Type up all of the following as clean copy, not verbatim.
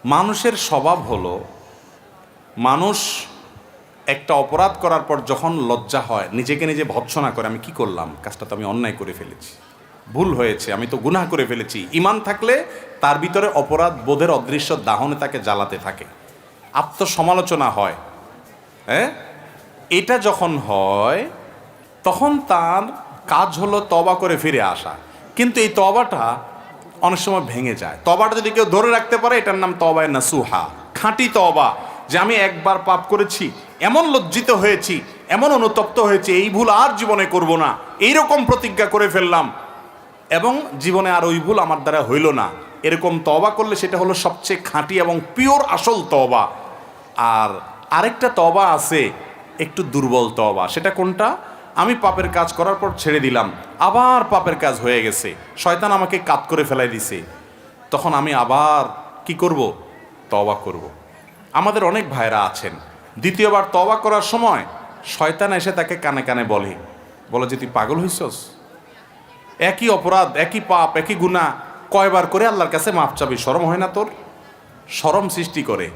মানুষের স্বভাব হলো, মানুষ একটা অপরাধ করার পর যখন লজ্জা হয়, নিজেকে নিজে ভৎসনা করে, আমি কি করলাম, কাজটা তো আমি অন্যায় করে ফেলেছি, ভুল হয়েছে, আমি তো গুনাহ করে ফেলেছি। ঈমান থাকলে তার ভিতরে অপরাধ বোধের অদৃশ্য দাহনে তাকে জ্বালাতে থাকে, আত্মসমালোচনা হয়। হ্যাঁ, এটা যখন হয় তখন তার কাজ হলো তওবা করে ফিরে আসা। কিন্তু এই তওবাটা অনেক সময় ভেঙে যায়। তওবাটা যদি কেউ ধরে রাখতে পারে, এটার নাম তওবায়ে নাসুহা, খাঁটি তওবা। যে আমি একবার পাপ করেছি, এমন লজ্জিত হয়েছি, এমন অনুতপ্ত হয়েছে, এই ভুল আর জীবনে করব না, এইরকম প্রতিজ্ঞা করে ফেললাম, এবং জীবনে আর ওই ভুল আমার দ্বারা হইল না, এরকম তওবা করলে সেটা হলো সবচেয়ে খাঁটি এবং পিওর আসল তওবা। আর আরেকটা তওবা আছে একটু দুর্বল তওবা। সেটা কোনটা? আমি পাপের কাজ করার পর ছেড়ে দিলাম, আবার পাপের কাজ হয়ে গেছে, শয়তান আমাকে কাত করে ফেলাই দিছে, তখন আমি আবার কি করব? তওবা করব। আমাদের অনেক ভাইরা আছেন, দ্বিতীয়বার তওবা করার সময় শয়তান এসে তাকে কানে কানে বলে যে তুই পাগল হইছস, একই অপরাধ, একই পাপ, একই গুনাহ কয়বার করে আল্লাহর কাছে মাপ চাবি, শরম হয় না তোর? শরম সৃষ্টি করে,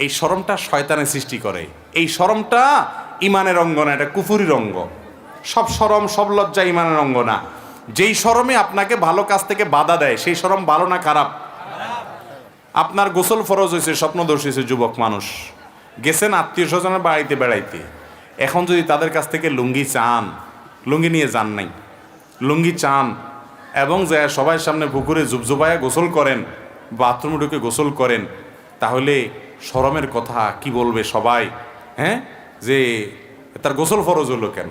এই শরমটা শয়তানের সৃষ্টি করে। এই শরমটা ইমানের অঙ্গ না, এটা কুফুরির অঙ্গ। সব শরম, সব লজ্জা ইমানের অঙ্গ না। যেই শরমে আপনাকে ভালো কাজ থেকে বাধা দেয়, সেই শরম ভালো না খারাপ? আপনার গোসল ফরজ হয়েছে, স্বপ্নদোষ হয়েছে, যুবক মানুষ গেছেন আত্মীয় স্বজনের বাড়িতে বেড়াইতে, এখন যদি তাদের কাছ থেকে লুঙ্গি চান, লুঙ্গি নিয়ে যান নাই, লুঙ্গি চান এবং যায় সবাই সামনে পুকুরে জুবজুবায়া গোসল করেন, বাথরুমে ঢুকে গোসল করেন, তাহলে শরমের কথা কি বলবে সবাই? হ্যাঁ, যে তার গোসল ফরজ হলো কেন,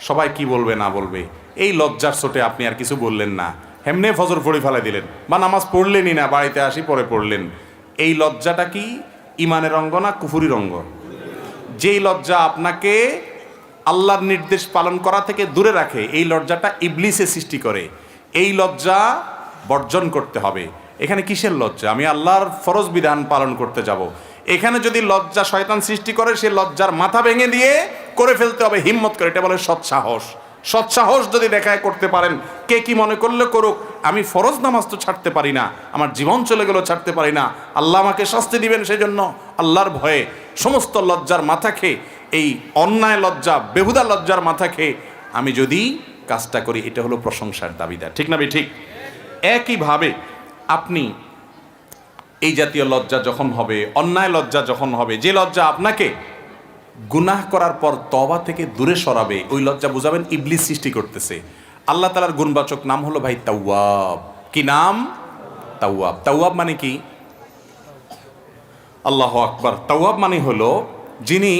সবাই কি বলবে না বলবে, এই লজ্জার চোটে আপনি আর কিছু বললেন না, হেমনে ফজর পড়ে ফেলাই দিলেন, বা নামাজ পড়লেনই না, বাড়িতে আসি পরে পড়লেন। এই লজ্জাটা কি ইমানের অঙ্গ না কুফুরির অঙ্গ? যেই লজ্জা আপনাকে আল্লাহর নির্দেশ পালন করা থেকে দূরে রাখে, এই লজ্জাটা ইবলিসে সৃষ্টি করে। এই লজ্জা বর্জন করতে হবে। এখানে কিসের লজ্জা? আমি আল্লাহর ফরজ বিধান পালন করতে যাব, এখানে যদি লজ্জা শয়তান সৃষ্টি করে, সে লজ্জার মাথা ভেঙে দিয়ে করে ফেলতে হবে হিম্মত করে। এটা বলে সৎসাহস। সৎসাহস যদি দেখায় করতে পারেন, কে কি মনে করলে করুক, আমি ফরজ নামাজ তো ছাড়তে পারি না, আমার জীবন চলে গেলেও ছাড়তে পারি না, আল্লাহ আমাকে শাস্তি দিবেন, সেই জন্য আল্লাহর ভয়ে সমস্ত লজ্জার মাথা খেয়ে, এই অন্যায় লজ্জা, বেহুদা লজ্জার মাথা খেয়ে আমি যদি কাজটা করি, এটা হলো প্রশংসার দাবিদার। ঠিক না ঠিক? একইভাবে আপনি এই জাতীয় লজ্জা যখন হবে, অন্যায় লজ্জা যখন হবে, যে লজ্জা আপনাকে গুনাহ করার পর তওবা থেকে দূরে সরাবে, ওই লজ্জা বুঝাবেন ইবলিস সৃষ্টি করতেছে। আল্লাহ তাআলার গুণবাচক নাম হলো ভাই তাওয়াব। কি নাম? তাওয়াব। তাওয়াব মানে কি? আল্লাহু আকবার। তাওয়াব মানে হলো যিনি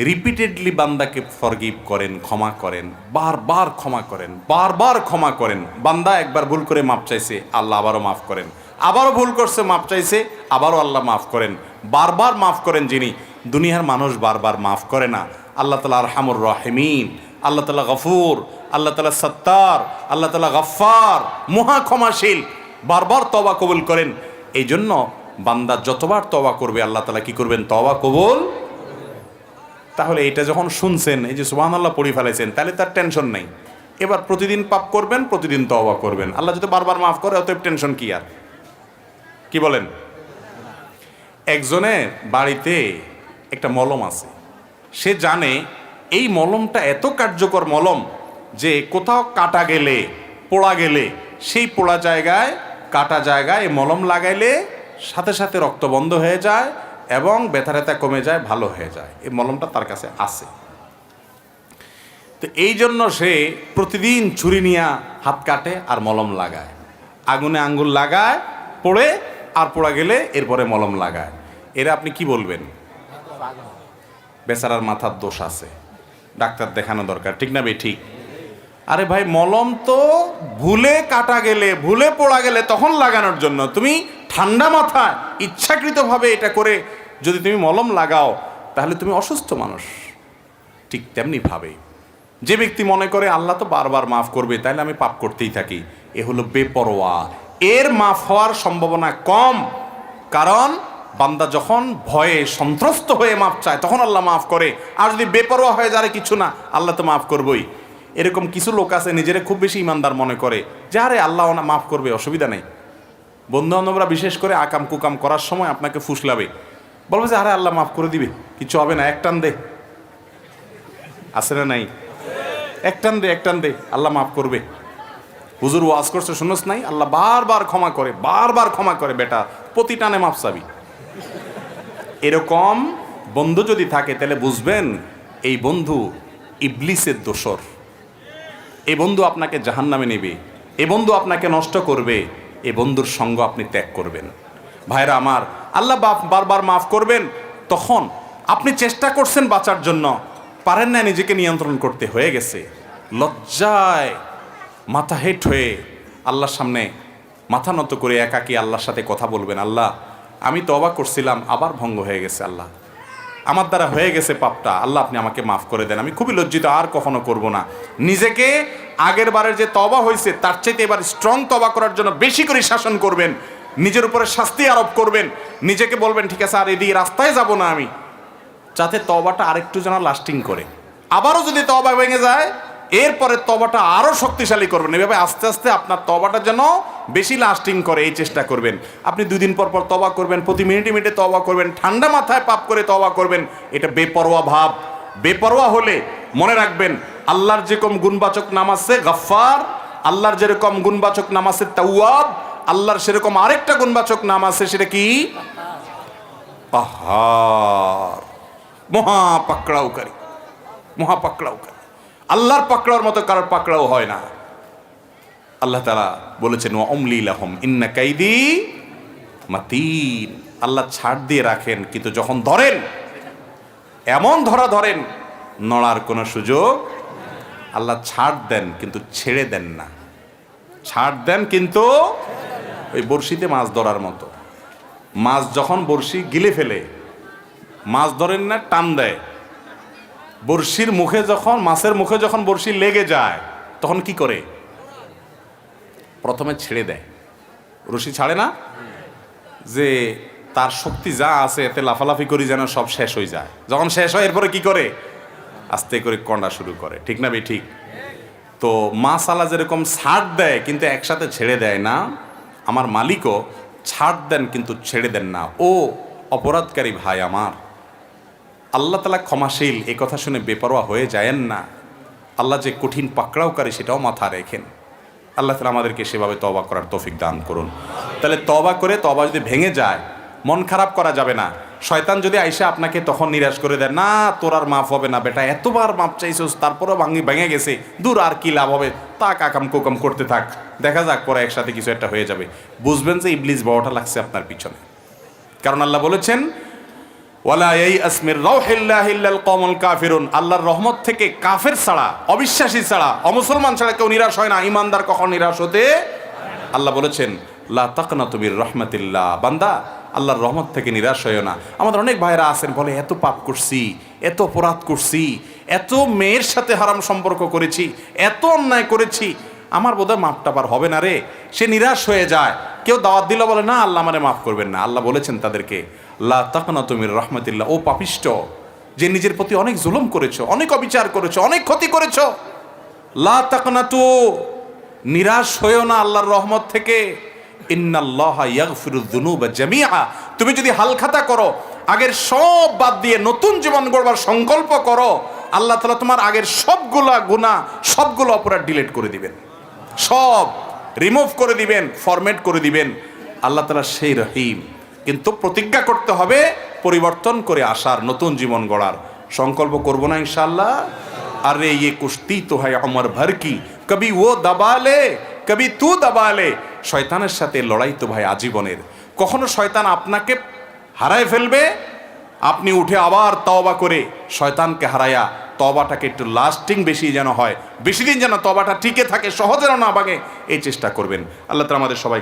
রিপিটেডলি বান্দাকে ফরগিভ করেন, ক্ষমা করেন, বারবার ক্ষমা করেন, বারবার ক্ষমা করেন। বান্দা একবার ভুল করে মাপ চাইছে, আল্লাহ আবারও মাফ করেন, আবারও ভুল করছে, মাপ চাইছে, আবারও আল্লাহ মাফ করেন, বারবার মাফ করেন যিনি। দুনিয়ার মানুষ বারবার মাফ করে না। আল্লাহ তাআলা আরহামুর রাহিমিন, আল্লাহ তাআলা গফুর, আল্লাহ তাআলা সত্তার, আল্লাহ তাআলা গফফার, মহা ক্ষমাশীল, বারবার তওবা কবুল করেন। এই জন্য বান্দা যতবার তওবা করবে, আল্লাহ তাআলা কি করবেন? তওবা কবুল। তাহলে এটা যখন শুনছেন, এই যে সুবহানাল্লাহ পড়ে ফেলাইছেন, তাহলে তার টেনশন নেই। এবার প্রতিদিন পাপ করবেন, প্রতিদিন তওবা করবেন, আল্লাহ যদি বারবার মাফ করে, অতএব টেনশন কি আর? কি বলেন? একজনের বাড়িতে একটা মলম আছে, সে জানে এই মলমটা এত কার্যকর মলম যে কোথাও কাটা গেলে, পোড়া গেলে, সেই পোড়া জায়গায়, কাটা জায়গায় এই মলম লাগাইলে সাথে সাথে রক্ত বন্ধ হয়ে যায় এবং ব্যথা ট্যাথা কমে যায়, ভালো হয়ে যায়। এই মলমটা তার কাছে আছে। তো এই জন্য সে প্রতিদিন ছুরি নিয়ে হাত কাটে আর মলম লাগায়, আগুনে আঙ্গুল লাগায়, পোড়ে, আর পোড়া গেলে এরপরে মলম লাগায়। এরা আপনি কি বলবেন? বেচারার মাথার দোষ আছে, ডাক্তার দেখানো দরকার। ঠিক না ভাই? ঠিক। আরে ভাই, মলম তো ভুলে কাটা গেলে, ভুলে পোড়া গেলে তখন লাগানোর জন্য। তুমি ঠান্ডা মাথায় ইচ্ছাকৃতভাবে এটা করে যদি তুমি মলম লাগাও, তাহলে তুমি অসুস্থ মানুষ। ঠিক তেমনি ভাবে যে ব্যক্তি মনে করে আল্লাহ তো বারবার মাফ করবে, তাহলে আমি পাপ করতেই থাকি, এ হলো বেপরোয়া। এর মাফ হওয়ার সম্ভাবনা কম, কারণ বান্দা যখন ভয়ে সন্ত্রস্ত হয়ে মাফ চায়, তখন আল্লাহ মাফ করে। আর যদি বেপরোয়া হয়ে যায়, কিছু না, আল্লাহ তো মাফ করবই। এরকম কিছু লোক আছে নিজেরা খুব বেশি ইমানদার মনে করে, যে আরে আল্লাহ না মাফ করবে, অসুবিধা নেই। বন্ধু বান্ধবরা বিশেষ করে আকাম কুকাম করার সময় আপনাকে ফুসলাবে, বলবে যে আরে আল্লাহ মাফ করে দিবে, কিছু হবে না, এক টান দে। আছে না নাই? এক টান দে, আল্লাহ মাফ করবে। হুজুর ওয়াজ করছে শুনোস নাই, আল্লাহ বারবার ক্ষমা করে, বারবার ক্ষমা করে, বেটা প্রতি টানে মাফ চাবি। এরকম বন্ধু যদি থাকে তাহলে বুঝবেন এই বন্ধু ইবলিসের দোসর। এই বন্ধু আপনাকে জাহান্নামে নেবে, এই বন্ধু আপনাকে নষ্ট করবে, এই বন্ধুর সঙ্গ আপনি ত্যাগ করবেন। ভাইরা আমার, আল্লাহ বারবার মাফ করবেন, তখন আপনি চেষ্টা করছেন বাঁচার জন্য, পারেন না, নিজেকে নিয়ন্ত্রণ করতে, হয়ে গেছে, লজ্জায় মাথা হেট হয়ে আল্লাহর সামনে মাথা নত করে একাকী আল্লাহর সাথে কথা বলবেন, আল্লাহ আমি তওবা করছিলাম, আবার ভঙ্গ হয়ে গেছে, আল্লাহ আমার দ্বারা হয়ে গেছে পাপটা, আল্লাহ আপনি আমাকে মাফ করে দেন, আমি খুবই লজ্জিত, আর কখনো করব না। নিজেকে আগের বারের যে তওবা হয়েছে তার চাইতে এবার স্ট্রং তওবা করার জন্য বেশি করে শাসন করবেন, নিজের উপরে শাস্তি আরোপ করবেন, নিজেকে বলবেন ঠিক আছে আর এদিকে রাস্তায় যাব না আমি, যাতে তওবাটা আরেকটু যেন লাস্টিং করে। আবারও যদি তওবা ভেঙে যায়, এরপরে তওবাটা আরও শক্তিশালী করবেন। এভাবে আস্তে আস্তে আপনার তওবাটা যেন বেশি লাস্টিং করে এই চেষ্টা করবেন। আপনি 2 দিন পর পর তওবা করবেন, প্রতি মিনিটে মিনিটে তওবা করবেন, ঠান্ডা মাথায় পাপ করে তওবা করবেন। এটা বেপরোয়া ভাব। বেপরোয়া হলে মনে রাখবেন আল্লাহর যেরকম গুণবাচক নাম আছে গফফার, আল্লাহর যেরকম গুণবাচক নাম আছে তাওয়াব, আল্লাহর সেরকম আরেকটা গুণবাচক নাম আছে, সেটা কি? কাহার, মহা পাকড়াওকারী, মহা পাকড়াওকারী। আল্লাহর পাকড়াওর মতো কারোর পাকড়াও হয় না। আল্লাহ তাআলা বলেছেন ওয়া উমলি লাহুম ইন্না কাইদি মাতিন। আল্লাহ ছাড় দিয়ে রাখেন, কিন্তু যখন ধরেন এমন ধরেন নড়ার কোনো সুযোগ। আল্লাহ ছাড় দেন কিন্তু ছেড়ে দেন না, ছাড় দেন কিন্তু ওই বড়শিতে মাছ ধরার মতো। মাছ যখন বড়শি গিলে ফেলে, মাছ ধরেন না, টান দেয়, বড়শির মুখে যখন, মাছের মুখে যখন বড়শি লেগে যায় তখন কি করে? প্রথমে ছেড়ে দেয়, রশি ছাড়ে না, যে তার শক্তি যা আছে এতে লাফালাফি করি যেন সব শেষ হয়ে যায়। যখন শেষ হয় এরপরে কি করে? আস্তে করে কন্ডা শুরু করে, ঠিক না বে ঠিক? তো মাছ আলা যেরকম ছাড় দেয় কিন্তু একসাথে ছেড়ে দেয় না, আমার মালিকও ছাড় দেন কিন্তু ছেড়ে দেন না। ও অপরাধকারী ভাই আমার, আল্লাহ তাআলা ক্ষমাশীল, এই কথা শুনে বেপরোয়া হয়ে যায়েন না। আল্লাহ যে কঠিন পাকড়াওকারী সেটাও মাথা রেখেন। আল্লাহ তাআলা আমাদেরকে সেভাবে তওবা করার তৌফিক দান করুন। তাহলে তওবা করে, তওবা যদি ভেঙে যায়, মন খারাপ করা যাবে না। শয়তান যদি আইসা আপনাকে তখন নিরাশ করে দেয়, না তোর আর মাফ হবে না বেটা, এতবার মাপ চাইছিস তারপরও ভেঙে গেছে, দূর আর কি লাভ হবে, তা কাকাম কুকাম করতে থাক, দেখা যাক পরে একসাথে কিছু একটা হয়ে যাবে। বুঝবেন যে ইবলিস বড়টা লাগছে আপনার পিছনে। কারণ আল্লাহ বলেছেন ওয়ালা ইয়াইআস মির রাউহিল্লাহি ইল্লাল কওমুল কাফিরুন, আল্লাহর রহমত থেকে কাফের ছাড়া, অবিশ্বাসী ছাড়া, অমুসলমান ছাড়া কেউ নিরাশ হয় না। ঈমানদার কখন নিরাশ হতে? আল্লাহ বলেছেন লা তাকনাতু মির রাহমাতিল্লাহ, বান্দা আল্লাহর রহমত থেকে নিরাশ হয়ো না। আমাদের অনেক ভাইরা আছেন বলে এত পাপ করছি, এত অপরাধ করছি, এত মেয়ের সাথে হারাম সম্পর্ক করেছি, এত অন্যায় করেছি, আমার বোধহয় মাফটা পার হবে না রে। সে নিরাশ হয়ে যায়। কেউ দাওয়াত দিল বলে না আল্লাহ আমারে মাফ করবেন না। আল্লাহ বলেছেন তাদেরকে লা তাকনাতু মির রাহমাতিল্লাহ, ও পাপিষ্ট, যে নিজের প্রতি অনেক জুলুম করেছো, অনেক অবিচার করেছো, অনেক ক্ষতি করেছো, লা তাকনাতু, নিরাশ হয়েও না আল্লাহর রহমত থেকে। ইন্নাল্লাহা ইয়াগফিরুয যুনুবা জামিআ, তুমি যদি হালখাতা করো, আগের সব বাদ দিয়ে নতুন জীবন গড়বার সংকল্প করো, আল্লাহ তাআলা তোমার আগের সবগুলা গুনাহ, সবগুলো অপরাধ ডিলিট করে দিবেন, সব রিমুভ করে দিবেন, ফরম্যাট করে দিবেন। আল্লাহ তাআলা সেই রহিম। কিন্তু প্রতিজ্ঞা করতে হবে পরিবর্তন করে আসার, নতুন জীবন গড়ার সংকল্প করব না ইনশাআল্লাহ। আরে ये कुश्ती तो है उम्र भर की, कभी वो दबा ले कभी तू दबा ले। শয়তানের সাথে লড়াই তো ভাই আজীবনের। কখনো শয়তান আপনাকে হারায় ফেলবে, আপনি উঠে আবার তওবা করে শয়তানকে হারায়া তওবাটাকে একটু লাস্টিং বেশি যেন হয়, বেশি দিন যেন তওবাটা টিকে থাকে, সহজে না ভাঙে, এই চেষ্টা করবেন। আল্লাহ তাআলা আমাদের সবাই